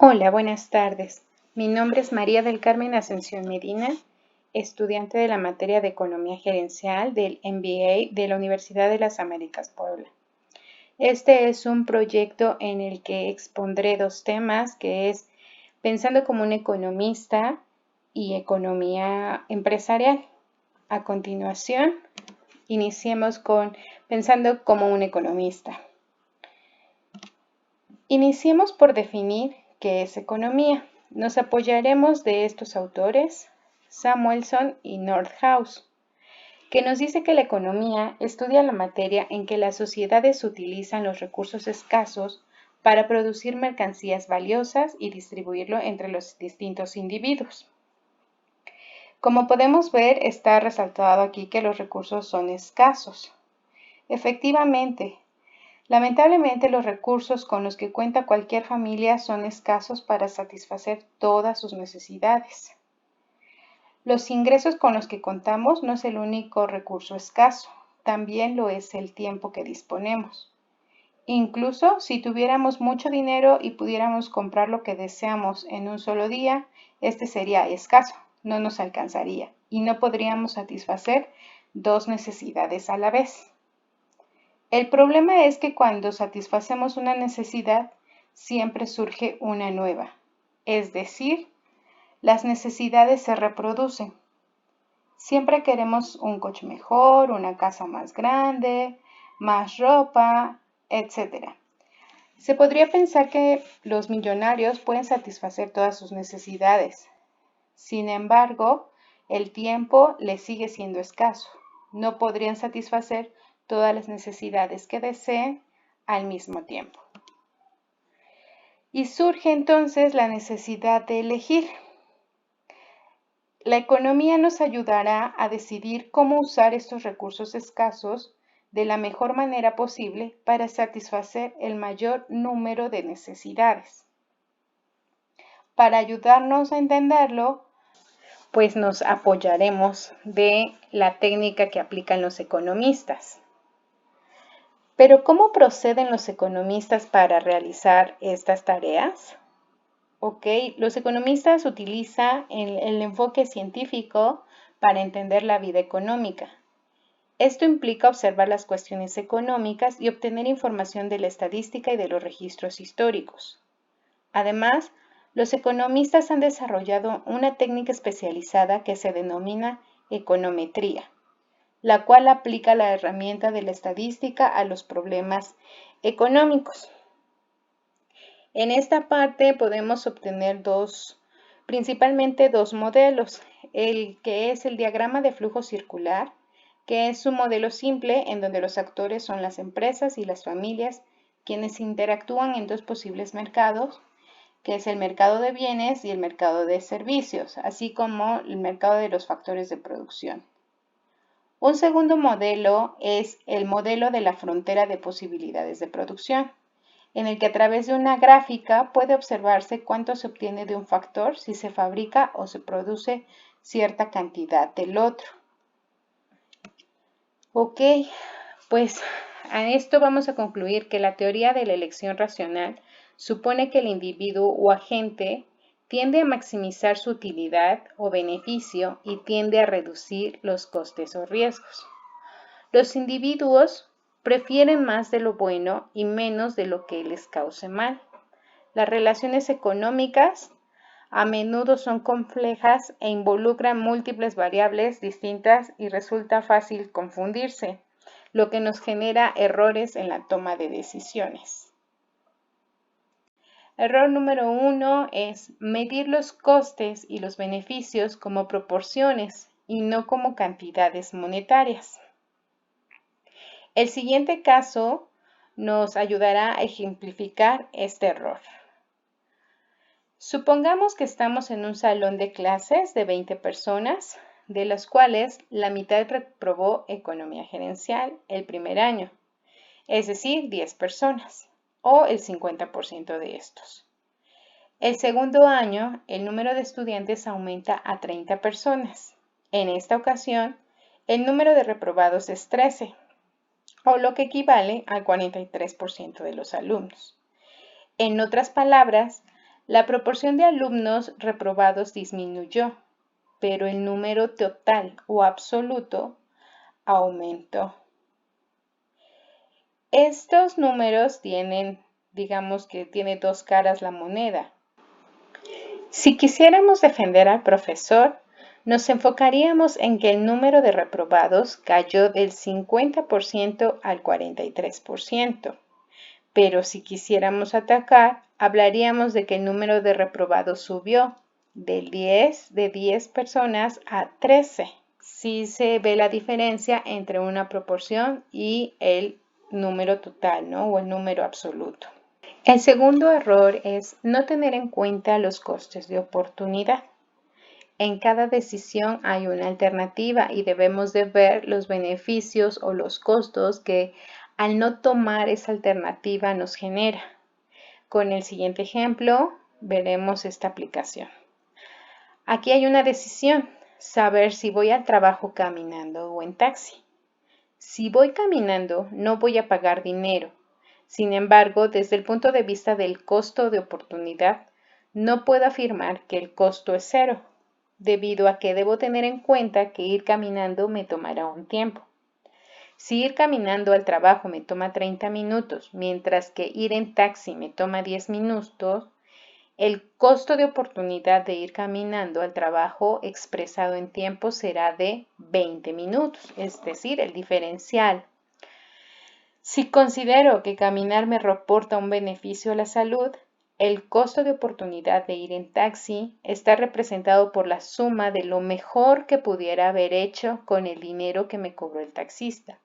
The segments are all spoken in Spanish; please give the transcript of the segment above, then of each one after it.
Hola, buenas tardes. Mi nombre es María del Carmen Ascensión Medina, estudiante de la materia de Economía Gerencial del MBA de la Universidad de las Américas, Puebla. Este es un proyecto en el que expondré dos temas, que es Pensando como un economista y Economía empresarial. A continuación, iniciemos con Pensando como un economista. Iniciemos por definir qué es economía. Nos apoyaremos de estos autores, Samuelson y Nordhaus, que nos dice que la economía estudia la materia en que las sociedades utilizan los recursos escasos para producir mercancías valiosas y distribuirlo entre los distintos individuos. Como podemos ver, está resaltado aquí que los recursos son escasos. Efectivamente, lamentablemente, los recursos con los que cuenta cualquier familia son escasos para satisfacer todas sus necesidades. Los ingresos con los que contamos no es el único recurso escaso, también lo es el tiempo que disponemos. Incluso si tuviéramos mucho dinero y pudiéramos comprar lo que deseamos en un solo día, este sería escaso, no nos alcanzaría y no podríamos satisfacer dos necesidades a la vez. El problema es que cuando satisfacemos una necesidad, siempre surge una nueva. Es decir, las necesidades se reproducen. Siempre queremos un coche mejor, una casa más grande, más ropa, etc. Se podría pensar que los millonarios pueden satisfacer todas sus necesidades. Sin embargo, el tiempo les sigue siendo escaso. No podrían satisfacer todas las necesidades que deseen al mismo tiempo. Y surge entonces la necesidad de elegir. La economía nos ayudará a decidir cómo usar estos recursos escasos de la mejor manera posible para satisfacer el mayor número de necesidades. Para ayudarnos a entenderlo, pues nos apoyaremos de la técnica que aplican los economistas. Pero ¿cómo proceden los economistas para realizar estas tareas? Los economistas utilizan el enfoque científico para entender la vida económica. Esto implica observar las cuestiones económicas y obtener información de la estadística y de los registros históricos. Además, los economistas han desarrollado una técnica especializada que se denomina econometría, la cual aplica la herramienta de la estadística a los problemas económicos. En esta parte podemos obtener principalmente dos modelos, el que es el diagrama de flujo circular, que es un modelo simple en donde los actores son las empresas y las familias quienes interactúan en dos posibles mercados, que es el mercado de bienes y el mercado de servicios, así como el mercado de los factores de producción. Un segundo modelo es el modelo de la frontera de posibilidades de producción, en el que a través de una gráfica puede observarse cuánto se obtiene de un factor si se fabrica o se produce cierta cantidad del otro. Pues a esto vamos a concluir que la teoría de la elección racional supone que el individuo o agente tiende a maximizar su utilidad o beneficio y tiende a reducir los costes o riesgos. Los individuos prefieren más de lo bueno y menos de lo que les cause mal. Las relaciones económicas a menudo son complejas e involucran múltiples variables distintas y resulta fácil confundirse, lo que nos genera errores en la toma de decisiones. Error número 1 es medir los costes y los beneficios como proporciones y no como cantidades monetarias. El siguiente caso nos ayudará a ejemplificar este error. Supongamos que estamos en un salón de clases de 20 personas, de las cuales la mitad reprobó economía gerencial el primer año, es decir, 10 personas, o el 50% de estos. El segundo año, el número de estudiantes aumenta a 30 personas. En esta ocasión, el número de reprobados es 13, o lo que equivale al 43% de los alumnos. En otras palabras, La proporción de alumnos reprobados disminuyó, pero el número total o absoluto aumentó. Estos números tienen, digamos que tiene dos caras la moneda. Si quisiéramos defender al profesor, nos enfocaríamos en que el número de reprobados cayó del 50% al 43%. Pero si quisiéramos atacar, hablaríamos de que el número de reprobados subió de 10 personas a 13. Sí se ve la diferencia entre una proporción y el número total, ¿no? O el número absoluto. El segundo error es no tener en cuenta los costes de oportunidad. En cada decisión hay una alternativa y debemos de ver los beneficios o los costos que al no tomar esa alternativa nos genera. Con el siguiente ejemplo veremos esta aplicación. Aquí hay una decisión, saber si voy al trabajo caminando o en taxi. Si voy caminando, no voy a pagar dinero. Sin embargo, desde el punto de vista del costo de oportunidad, no puedo afirmar que el costo es cero, debido a que debo tener en cuenta que ir caminando me tomará un tiempo. Si ir caminando al trabajo me toma 30 minutos, mientras que ir en taxi me toma 10 minutos, el costo de oportunidad de ir caminando al trabajo expresado en tiempo será de 20 minutos, es decir, el diferencial. Si considero que caminar me reporta un beneficio a la salud, el costo de oportunidad de ir en taxi está representado por la suma de lo mejor que pudiera haber hecho con el dinero que me cobró el taxista,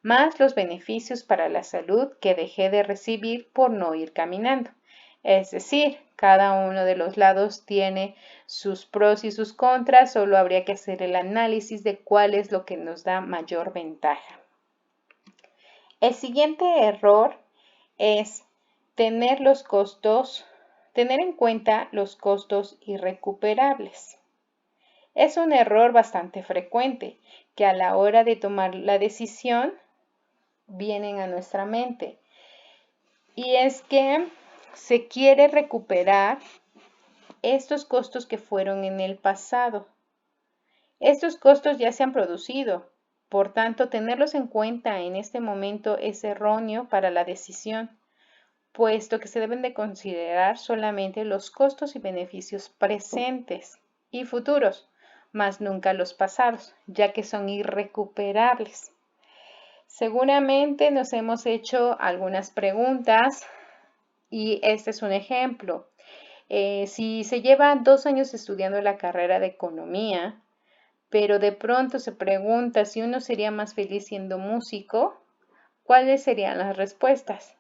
más los beneficios para la salud que dejé de recibir por no ir caminando. Es decir, cada uno de los lados tiene sus pros y sus contras, solo habría que hacer el análisis de cuál es lo que nos da mayor ventaja. El siguiente error es tener en cuenta los costos irrecuperables. Es un error bastante frecuente que a la hora de tomar la decisión vienen a nuestra mente. Y es que se quiere recuperar estos costos que fueron en el pasado. Estos costos ya se han producido, por tanto, tenerlos en cuenta en este momento es erróneo para la decisión, puesto que se deben de considerar solamente los costos y beneficios presentes y futuros, más nunca los pasados, ya que son irrecuperables. Seguramente nos hemos hecho algunas preguntas y este es un ejemplo. Si se lleva 2 años estudiando la carrera de economía, pero de pronto se pregunta si uno sería más feliz siendo músico, ¿cuáles serían las respuestas?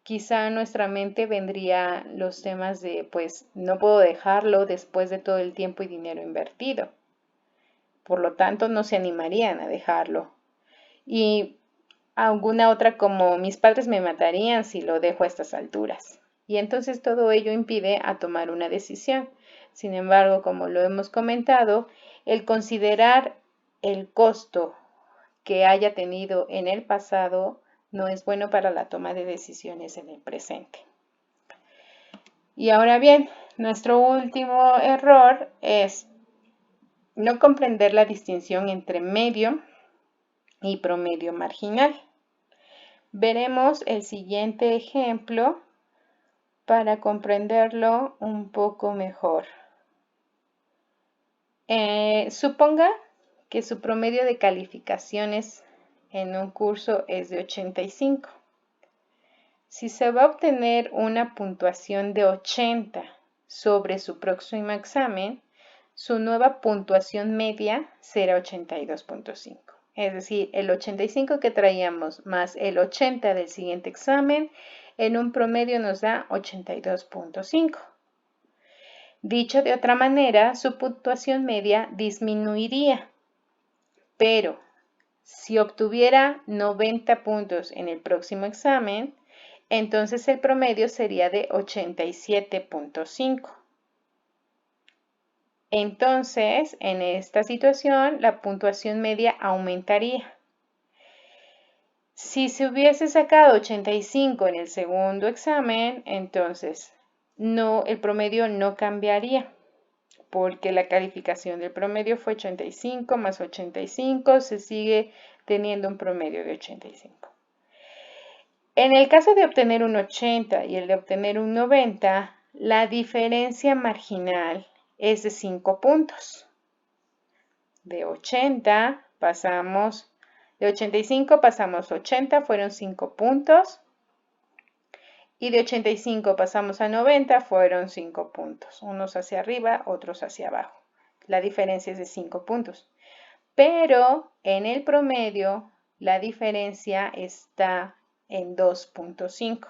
Quizá a nuestra mente vendría los temas de, pues, no puedo dejarlo después de todo el tiempo y dinero invertido. Por lo tanto, no se animarían a dejarlo. Y alguna otra como, mis padres me matarían si lo dejo a estas alturas. Y entonces todo ello impide a tomar una decisión. Sin embargo, como lo hemos comentado, el considerar el costo que haya tenido en el pasado no es bueno para la toma de decisiones en el presente. Y ahora bien, nuestro último error es no comprender la distinción entre medio y promedio marginal. Veremos el siguiente ejemplo para comprenderlo un poco mejor. Suponga que su promedio de calificaciones en un curso es de 85. Si se va a obtener una puntuación de 80 sobre su próximo examen, su nueva puntuación media será 82.5. Es decir, el 85 que traíamos más el 80 del siguiente examen, en un promedio nos da 82.5. Dicho de otra manera, su puntuación media disminuiría, pero si obtuviera 90 puntos en el próximo examen, entonces el promedio sería de 87.5. Entonces, en esta situación, la puntuación media aumentaría. Si se hubiese sacado 85 en el segundo examen, entonces el promedio no cambiaría, porque la calificación del promedio fue 85 más 85, se sigue teniendo un promedio de 85. En el caso de obtener un 80 y el de obtener un 90, la diferencia marginal es de 5 puntos. De 80 pasamos, de 85 pasamos a 80, fueron 5 puntos. Y de 85 pasamos a 90, fueron 5 puntos. Unos hacia arriba, otros hacia abajo. La diferencia es de 5 puntos. Pero en el promedio, la diferencia está en 2.5.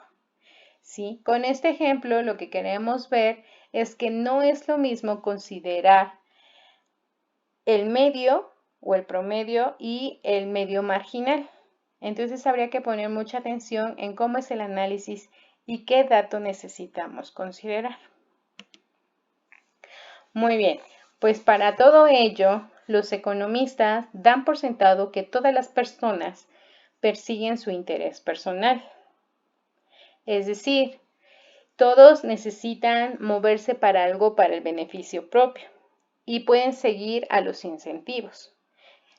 ¿Sí? Con este ejemplo, lo que queremos ver es que no es lo mismo considerar el medio o el promedio y el medio marginal. Entonces habría que poner mucha atención en cómo es el análisis y qué dato necesitamos considerar. Muy bien, pues para todo ello, los economistas dan por sentado que todas las personas persiguen su interés personal. Es decir, todos necesitan moverse para algo para el beneficio propio y pueden seguir a los incentivos.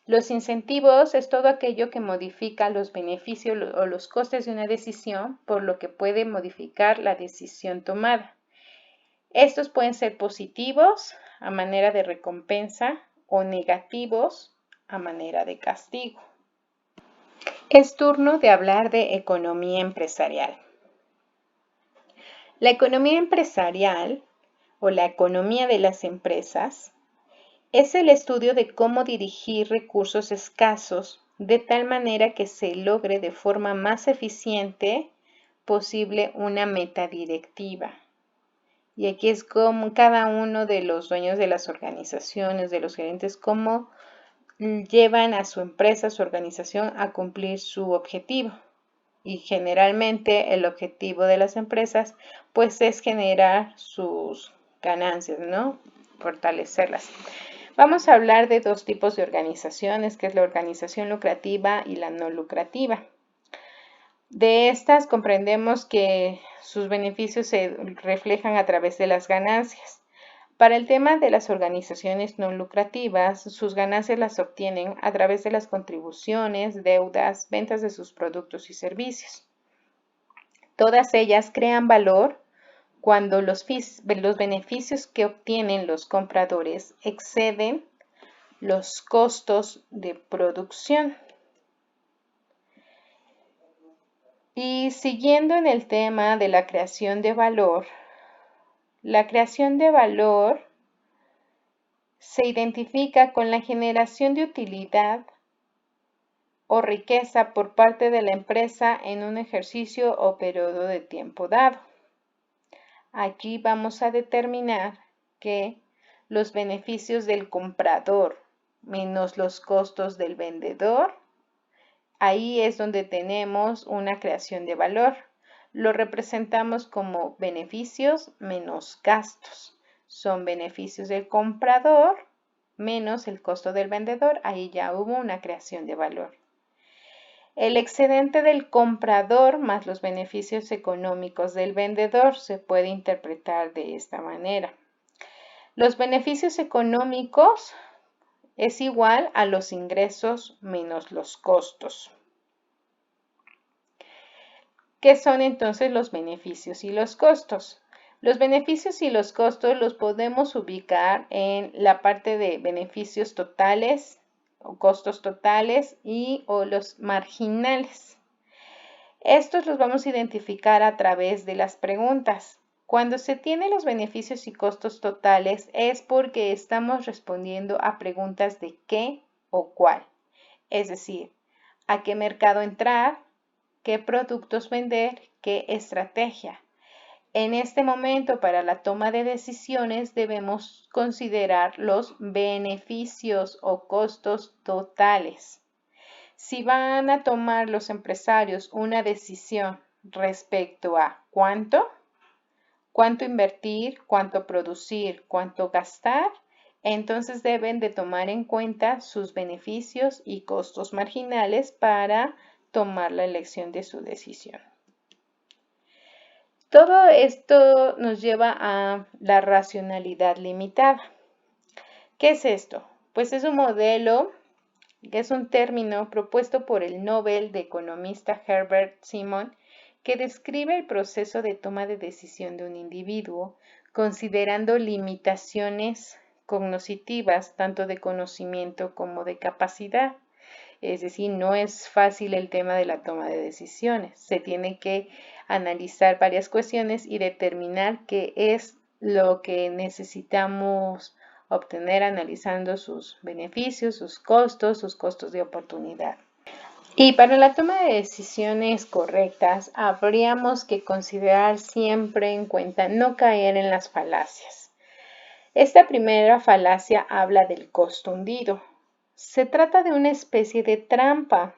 Los incentivos es todo aquello que modifica los beneficios o los costes de una decisión, por lo que puede modificar la decisión tomada. Estos pueden ser positivos a manera de recompensa o negativos a manera de castigo. Es turno de hablar de economía empresarial. La economía empresarial o la economía de las empresas es el estudio de cómo dirigir recursos escasos de tal manera que se logre de forma más eficiente posible una meta directiva. Y aquí es como cada uno de los dueños de las organizaciones, de los gerentes, cómo llevan a su empresa, a su organización a cumplir su objetivo. Y generalmente el objetivo de las empresas pues es generar sus ganancias, ¿no? Fortalecerlas. Vamos a hablar de dos tipos de organizaciones, que es la organización lucrativa y la no lucrativa. De estas comprendemos que sus beneficios se reflejan a través de las ganancias. Para el tema de las organizaciones no lucrativas, sus ganancias las obtienen a través de las contribuciones, deudas, ventas de sus productos y servicios. Todas ellas crean valor cuando los beneficios que obtienen los compradores exceden los costos de producción. Y siguiendo en el tema de la creación de valor, la creación de valor se identifica con la generación de utilidad o riqueza por parte de la empresa en un ejercicio o periodo de tiempo dado. Aquí vamos a determinar que los beneficios del comprador menos los costos del vendedor, ahí es donde tenemos una creación de valor. Lo representamos como beneficios menos gastos. Son beneficios del comprador menos el costo del vendedor. Ahí ya hubo una creación de valor. El excedente del comprador más los beneficios económicos del vendedor se puede interpretar de esta manera. Los beneficios económicos es igual a los ingresos menos los costos. ¿Qué son entonces los beneficios y los costos? Los beneficios y los costos los podemos ubicar en la parte de beneficios totales o costos totales o los marginales. Estos los vamos a identificar a través de las preguntas. Cuando se tienen los beneficios y costos totales es porque estamos respondiendo a preguntas de qué o cuál. Es decir, a qué mercado entrar, qué productos vender, qué estrategia. En este momento, para la toma de decisiones, debemos considerar los beneficios o costos totales. Si van a tomar los empresarios una decisión respecto a cuánto invertir, cuánto producir, cuánto gastar, entonces deben de tomar en cuenta sus beneficios y costos marginales para tomar la elección de su decisión. Todo esto nos lleva a la racionalidad limitada. ¿Qué es esto? Pues es un modelo, que es un término propuesto por el Nobel de economista Herbert Simon, que describe el proceso de toma de decisión de un individuo, considerando limitaciones cognitivas, tanto de conocimiento como de capacidad. Es decir, no es fácil el tema de la toma de decisiones. Se tiene que analizar varias cuestiones y determinar qué es lo que necesitamos obtener analizando sus beneficios, sus costos de oportunidad. Y para la toma de decisiones correctas, habríamos que considerar siempre en cuenta no caer en las falacias. Esta primera falacia habla del costo hundido. Se trata de una especie de trampa.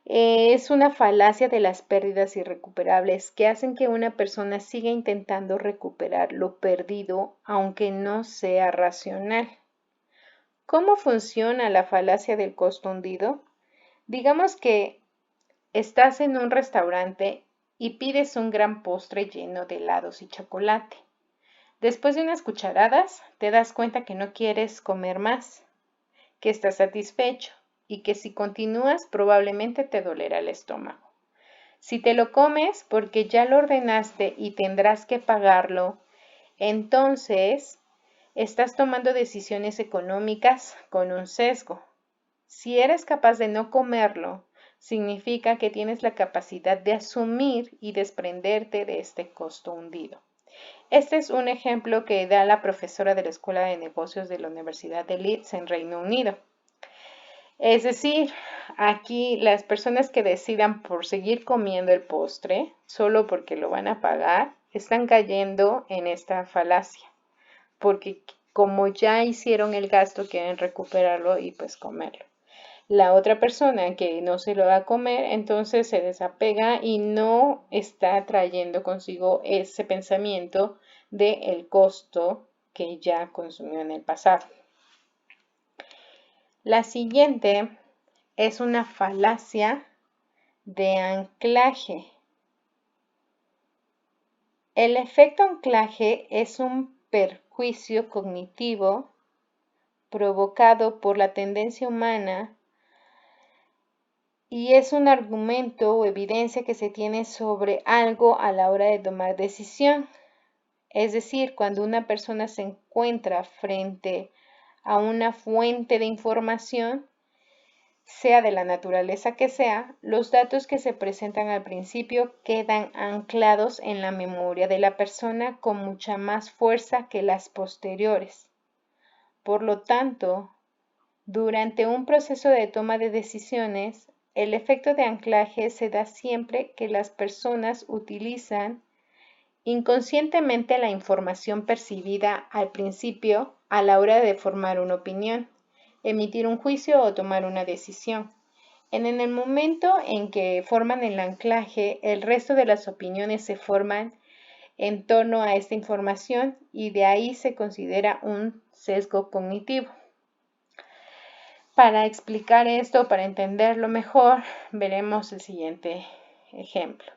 Es una falacia de las pérdidas irrecuperables que hacen que una persona siga intentando recuperar lo perdido aunque no sea racional. ¿Cómo funciona la falacia del costo hundido? Digamos que estás en un restaurante y pides un gran postre lleno de helados y chocolate. Después de unas cucharadas, te das cuenta que no quieres comer más, que estás satisfecho y que si continúas probablemente te dolerá el estómago. Si te lo comes porque ya lo ordenaste y tendrás que pagarlo, entonces estás tomando decisiones económicas con un sesgo. Si eres capaz de no comerlo, significa que tienes la capacidad de asumir y desprenderte de este costo hundido. Este es un ejemplo que da la profesora de la Escuela de Negocios de la Universidad de Leeds en Reino Unido. Es decir, aquí las personas que decidan por seguir comiendo el postre solo porque lo van a pagar, están cayendo en esta falacia, porque como ya hicieron el gasto, quieren recuperarlo y pues comerlo. La otra persona que no se lo va a comer, entonces se desapega y no está trayendo consigo ese pensamiento del costo que ya consumió en el pasado. La siguiente es una falacia de anclaje. El efecto anclaje es un perjuicio cognitivo provocado por la tendencia humana y es un argumento o evidencia que se tiene sobre algo a la hora de tomar decisión. Es decir, cuando una persona se encuentra frente a una fuente de información, sea de la naturaleza que sea, los datos que se presentan al principio quedan anclados en la memoria de la persona con mucha más fuerza que las posteriores. Por lo tanto, durante un proceso de toma de decisiones, el efecto de anclaje se da siempre que las personas utilizan inconscientemente la información percibida al principio a la hora de formar una opinión, emitir un juicio o tomar una decisión. En el momento en que forman el anclaje, el resto de las opiniones se forman en torno a esta información y de ahí se considera un sesgo cognitivo. Para explicar esto, para entenderlo mejor, veremos el siguiente ejemplo.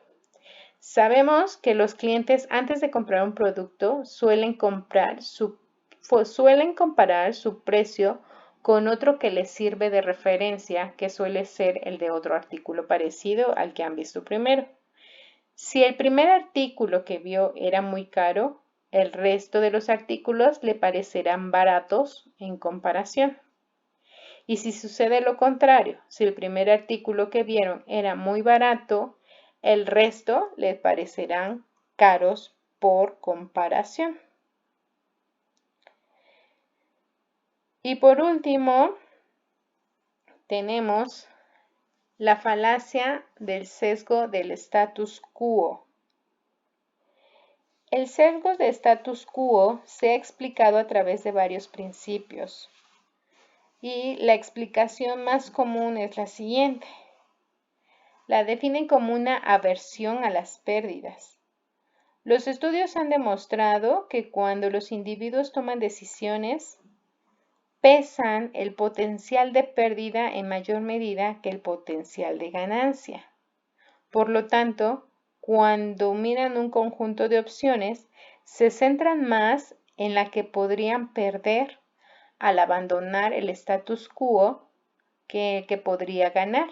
Sabemos que los clientes antes de comprar un producto suelen comparar su precio con otro que les sirve de referencia, que suele ser el de otro artículo parecido al que han visto primero. Si el primer artículo que vio era muy caro, el resto de los artículos le parecerán baratos en comparación. Y si sucede lo contrario, si el primer artículo que vieron era muy barato, el resto les parecerán caros por comparación. Y por último, tenemos la falacia del sesgo del status quo. El sesgo de status quo se ha explicado a través de varios principios. Y la explicación más común es la siguiente. La definen como una aversión a las pérdidas. Los estudios han demostrado que cuando los individuos toman decisiones, pesan el potencial de pérdida en mayor medida que el potencial de ganancia. Por lo tanto, cuando miran un conjunto de opciones, se centran más en la que podrían perder al abandonar el status quo que podría ganar.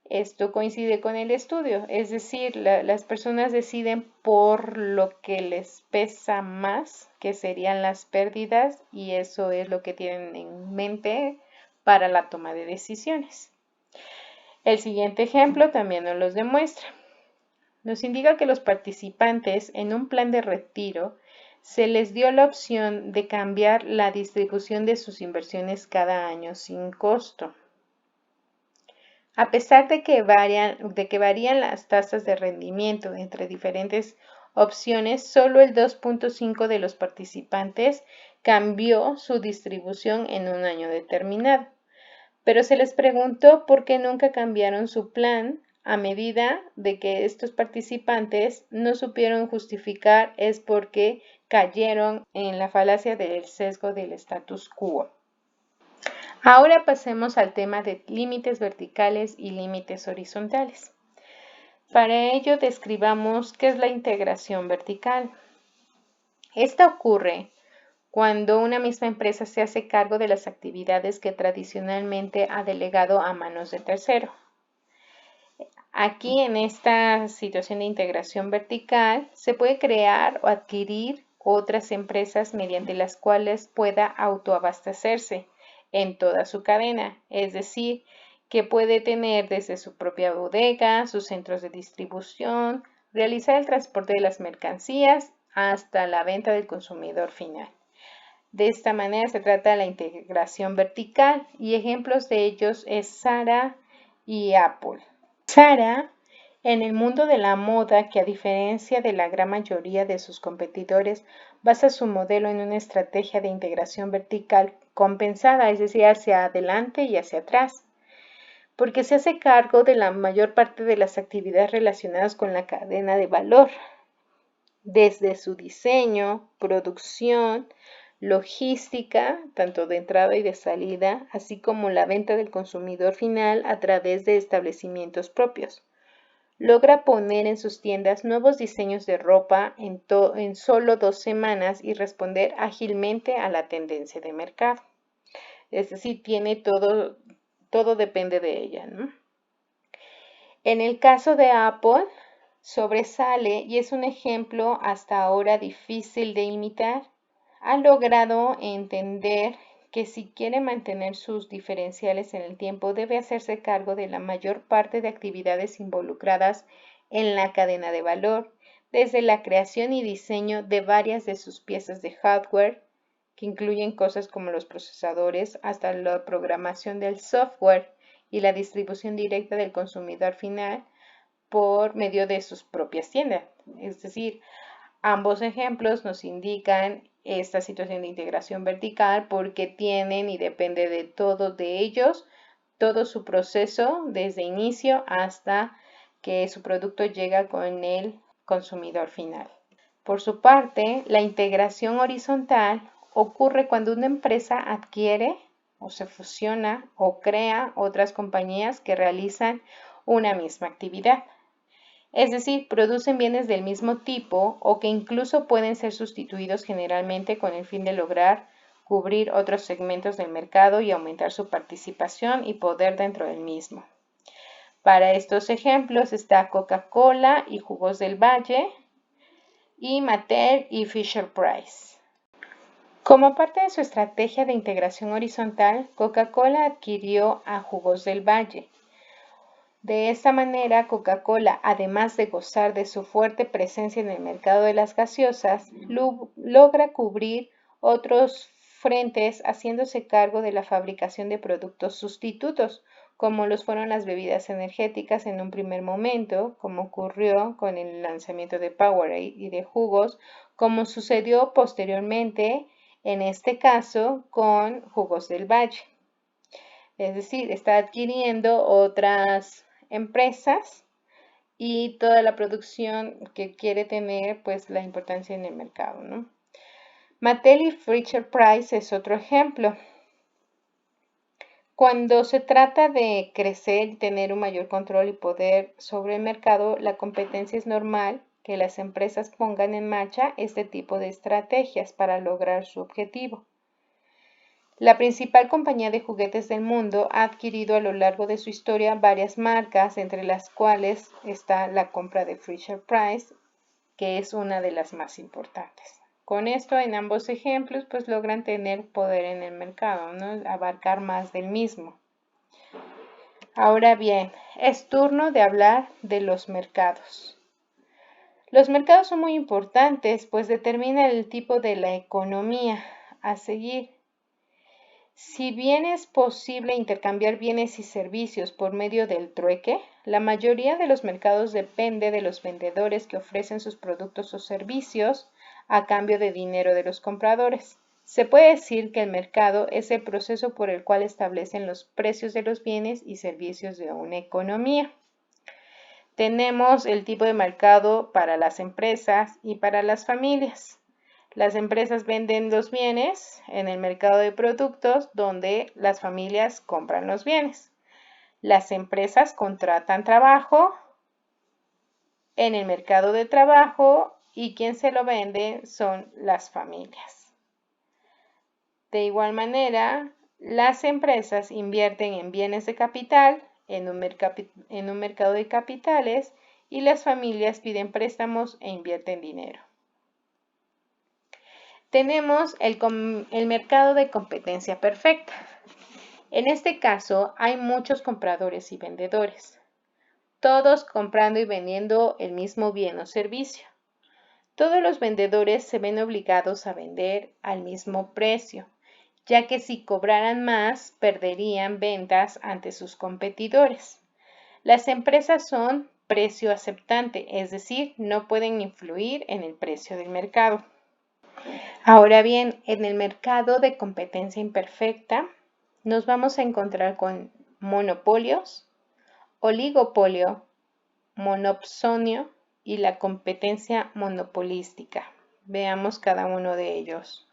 Esto coincide con el estudio, es decir, las personas deciden por lo que les pesa más, que serían las pérdidas, y eso es lo que tienen en mente para la toma de decisiones. El siguiente ejemplo también nos los demuestra. Nos indica que los participantes en un plan de retiro se les dio la opción de cambiar la distribución de sus inversiones cada año sin costo. A pesar de que varían las tasas de rendimiento entre diferentes opciones, solo el 2.5% de los participantes cambió su distribución en un año determinado. Pero se les preguntó por qué nunca cambiaron su plan. A medida de que estos participantes no supieron justificar es porque cayeron en la falacia del sesgo del status quo. Ahora pasemos al tema de límites verticales y límites horizontales. Para ello describamos qué es la integración vertical. Esta ocurre cuando una misma empresa se hace cargo de las actividades que tradicionalmente ha delegado a manos de tercero. Aquí en esta situación de integración vertical se puede crear o adquirir otras empresas mediante las cuales pueda autoabastecerse en toda su cadena, es decir, que puede tener desde su propia bodega, sus centros de distribución, realizar el transporte de las mercancías hasta la venta del consumidor final. De esta manera se trata de la integración vertical y ejemplos de ellos es Zara y Apple. Zara, en el mundo de la moda, que a diferencia de la gran mayoría de sus competidores, basa su modelo en una estrategia de integración vertical compensada, es decir, hacia adelante y hacia atrás, porque se hace cargo de la mayor parte de las actividades relacionadas con la cadena de valor, desde su diseño, producción, logística, tanto de entrada y de salida, así como la venta del consumidor final a través de establecimientos propios. Logra poner en sus tiendas nuevos diseños de ropa en solo 2 semanas y responder ágilmente a la tendencia de mercado. Es decir, tiene todo depende de ella, ¿no? En el caso de Apple, sobresale y es un ejemplo hasta ahora difícil de imitar. Ha logrado entender que si quiere mantener sus diferenciales en el tiempo, debe hacerse cargo de la mayor parte de actividades involucradas en la cadena de valor, desde la creación y diseño de varias de sus piezas de hardware, que incluyen cosas como los procesadores, hasta la programación del software y la distribución directa del consumidor final por medio de sus propias tiendas. Es decir, ambos ejemplos nos indican esta situación de integración vertical porque tienen y depende de todo de ellos, todo su proceso desde inicio hasta que su producto llega con el consumidor final. Por su parte, la integración horizontal ocurre cuando una empresa adquiere o se fusiona o crea otras compañías que realizan una misma actividad. Es decir, producen bienes del mismo tipo o que incluso pueden ser sustituidos generalmente con el fin de lograr cubrir otros segmentos del mercado y aumentar su participación y poder dentro del mismo. Para estos ejemplos está Coca-Cola y Jugos del Valle y Mattel y Fisher-Price. Como parte de su estrategia de integración horizontal, Coca-Cola adquirió a Jugos del Valle. De esta manera, Coca-Cola, además de gozar de su fuerte presencia en el mercado de las gaseosas, logra cubrir otros frentes haciéndose cargo de la fabricación de productos sustitutos, como los fueron las bebidas energéticas en un primer momento, como ocurrió con el lanzamiento de Powerade y de jugos, como sucedió posteriormente, en este caso, con Jugos del Valle. Es decir, está adquiriendo otras empresas y toda la producción que quiere tener, pues la importancia en el mercado, ¿no? Mattel y Fisher-Price es otro ejemplo. Cuando se trata de crecer y tener un mayor control y poder sobre el mercado, la competencia es normal que las empresas pongan en marcha este tipo de estrategias para lograr su objetivo. La principal compañía de juguetes del mundo ha adquirido a lo largo de su historia varias marcas, entre las cuales está la compra de Fisher-Price, que es una de las más importantes. Con esto, en ambos ejemplos, pues logran tener poder en el mercado, ¿no? Abarcar más del mismo. Ahora bien, es turno de hablar de los mercados. Los mercados son muy importantes, pues determinan el tipo de la economía a seguir. Si bien es posible intercambiar bienes y servicios por medio del trueque, la mayoría de los mercados depende de los vendedores que ofrecen sus productos o servicios a cambio de dinero de los compradores. Se puede decir que el mercado es el proceso por el cual establecen los precios de los bienes y servicios de una economía. Tenemos el tipo de mercado para las empresas y para las familias. Las empresas venden los bienes en el mercado de productos donde las familias compran los bienes. Las empresas contratan trabajo en el mercado de trabajo y quien se lo vende son las familias. De igual manera, las empresas invierten en bienes de capital en un mercado de capitales y las familias piden préstamos e invierten dinero. Tenemos el mercado de competencia perfecta. En este caso, hay muchos compradores y vendedores, todos comprando y vendiendo el mismo bien o servicio. Todos los vendedores se ven obligados a vender al mismo precio, ya que si cobraran más, perderían ventas ante sus competidores. Las empresas son precio aceptante, es decir, no pueden influir en el precio del mercado. Ahora bien, en el mercado de competencia imperfecta nos vamos a encontrar con monopolios, oligopolio, monopsonio y la competencia monopolística. Veamos cada uno de ellos.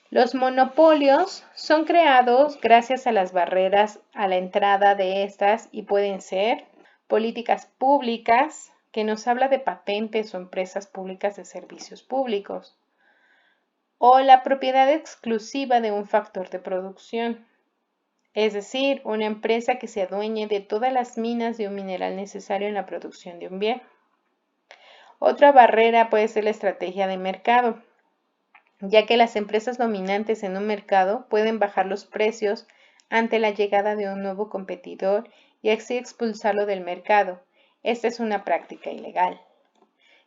Los monopolios son creados gracias a las barreras a la entrada de estas y pueden ser políticas públicas, que nos habla de patentes o empresas públicas de servicios públicos, o la propiedad exclusiva de un factor de producción, es decir, una empresa que se adueñe de todas las minas de un mineral necesario en la producción de un bien. Otra barrera puede ser la estrategia de mercado, ya que las empresas dominantes en un mercado pueden bajar los precios ante la llegada de un nuevo competidor y así expulsarlo del mercado. Esta es una práctica ilegal.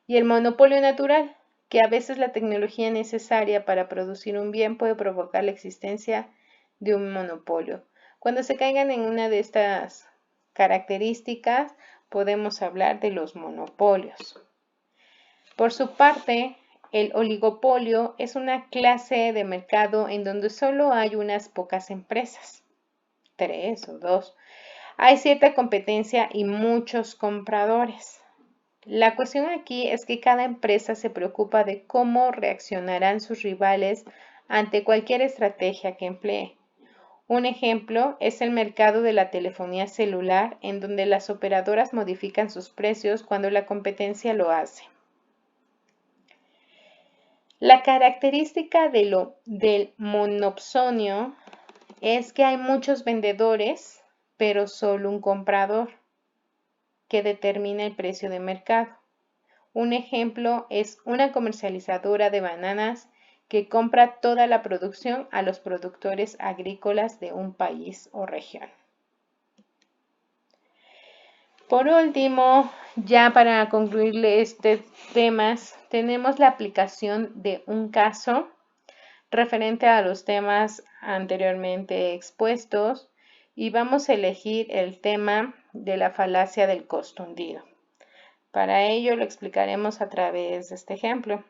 Y el monopolio natural, que a veces la tecnología necesaria para producir un bien puede provocar la existencia de un monopolio. Cuando se caigan en una de estas características, podemos hablar de los monopolios. Por su parte, el oligopolio es una clase de mercado en donde solo hay unas pocas empresas, 3 o 2. Hay cierta competencia y muchos compradores. La cuestión aquí es que cada empresa se preocupa de cómo reaccionarán sus rivales ante cualquier estrategia que emplee. Un ejemplo es el mercado de la telefonía celular, en donde las operadoras modifican sus precios cuando la competencia lo hace. La característica del monopsonio es que hay muchos vendedores, pero solo un comprador que determina el precio de mercado. Un ejemplo es una comercializadora de bananas que compra toda la producción a los productores agrícolas de un país o región. Por último, ya para concluir estos temas, tenemos la aplicación de un caso referente a los temas anteriormente expuestos y vamos a elegir el tema de la falacia del costo hundido. Para ello lo explicaremos a través de este ejemplo,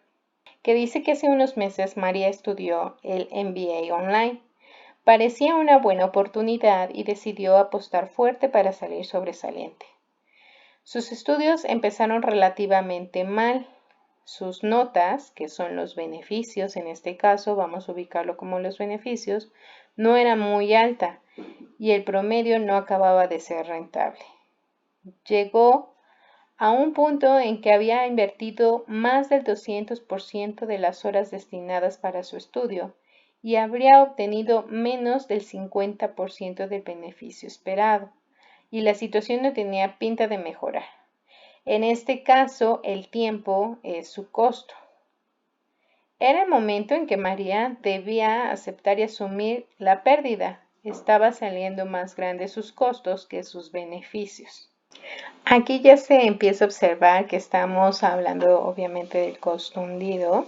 que dice que hace unos meses María estudió el MBA online. Parecía una buena oportunidad y decidió apostar fuerte para salir sobresaliente. Sus estudios empezaron relativamente mal. sus notas, que son los beneficios, en este caso vamos a ubicarlo como los beneficios, no era muy alta y el promedio no acababa de ser rentable. Llegó a un punto en que había invertido más del 200% de las horas destinadas para su estudio y habría obtenido menos del 50% del beneficio esperado, y la situación no tenía pinta de mejorar. En este caso, el tiempo es su costo. Era el momento en que María debía aceptar y asumir la pérdida. Estaba saliendo más grandes sus costos que sus beneficios. Aquí ya se empieza a observar que estamos hablando obviamente del costo hundido.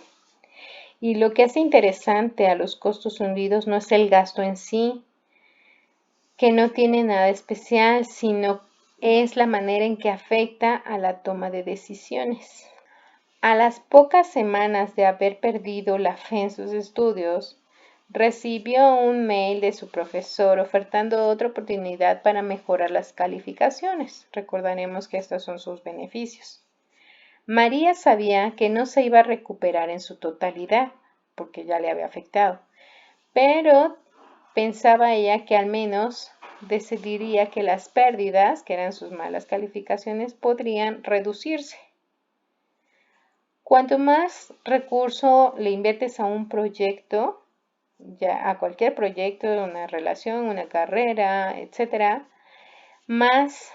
Y lo que hace interesante a los costos hundidos no es el gasto en sí, que no tiene nada especial, sino es la manera en que afecta a la toma de decisiones. A las pocas semanas de haber perdido la fe en sus estudios, recibió un mail de su profesor ofertando otra oportunidad para mejorar las calificaciones. Recordaremos que estos son sus beneficios. María sabía que no se iba a recuperar en su totalidad, porque ya le había afectado, pero pensaba ella que al menos decidiría que las pérdidas, que eran sus malas calificaciones, podrían reducirse. Cuanto más recurso le inviertes a un proyecto, ya a cualquier proyecto, una relación, una carrera, etcétera, más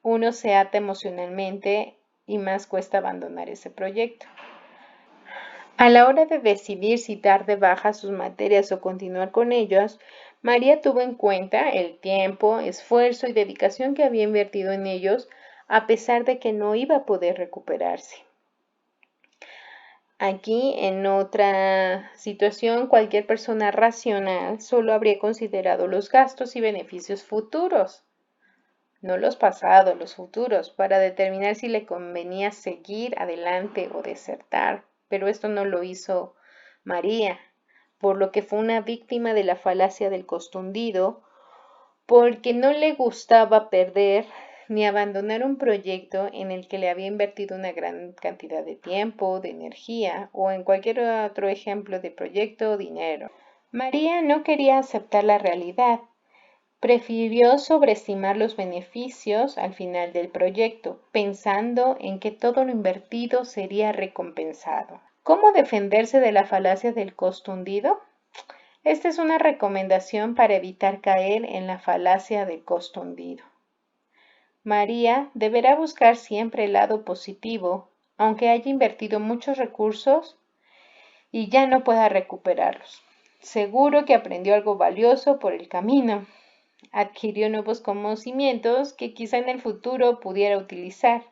uno se ata emocionalmente y más cuesta abandonar ese proyecto. A la hora de decidir si dar de baja sus materias o continuar con ellas, María tuvo en cuenta el tiempo, esfuerzo y dedicación que había invertido en ellos, a pesar de que no iba a poder recuperarse. Aquí, en otra situación, cualquier persona racional solo habría considerado los gastos y beneficios futuros, no los pasados, los futuros, para determinar si le convenía seguir adelante o desertar. Pero esto no lo hizo María, por lo que fue una víctima de la falacia del costo hundido, porque no le gustaba perder ni abandonar un proyecto en el que le había invertido una gran cantidad de tiempo, de energía o en cualquier otro ejemplo de proyecto o dinero. María no quería aceptar la realidad. Prefirió sobreestimar los beneficios al final del proyecto, pensando en que todo lo invertido sería recompensado. ¿Cómo defenderse de la falacia del costo hundido? Esta es una recomendación para evitar caer en la falacia del costo hundido. María deberá buscar siempre el lado positivo, aunque haya invertido muchos recursos y ya no pueda recuperarlos. Seguro que aprendió algo valioso por el camino. Adquirió nuevos conocimientos que quizá en el futuro pudiera utilizar.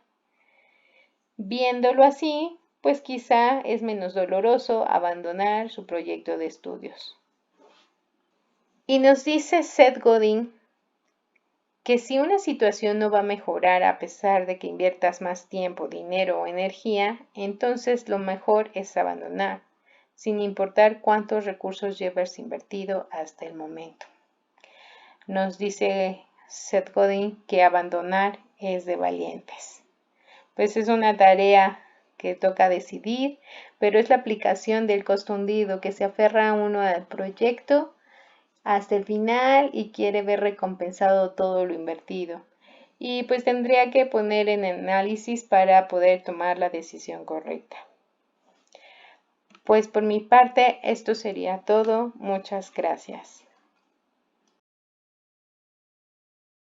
Viéndolo así, pues quizá es menos doloroso abandonar su proyecto de estudios. Y nos dice Seth Godin que si una situación no va a mejorar a pesar de que inviertas más tiempo, dinero o energía, entonces lo mejor es abandonar, sin importar cuántos recursos lleves invertido hasta el momento. Nos dice Seth Godin que abandonar es de valientes. Pues es una tarea que toca decidir, pero es la aplicación del costo hundido que se aferra a uno al proyecto hasta el final y quiere ver recompensado todo lo invertido. Y pues tendría que poner en análisis para poder tomar la decisión correcta. Pues por mi parte esto sería todo. Muchas gracias.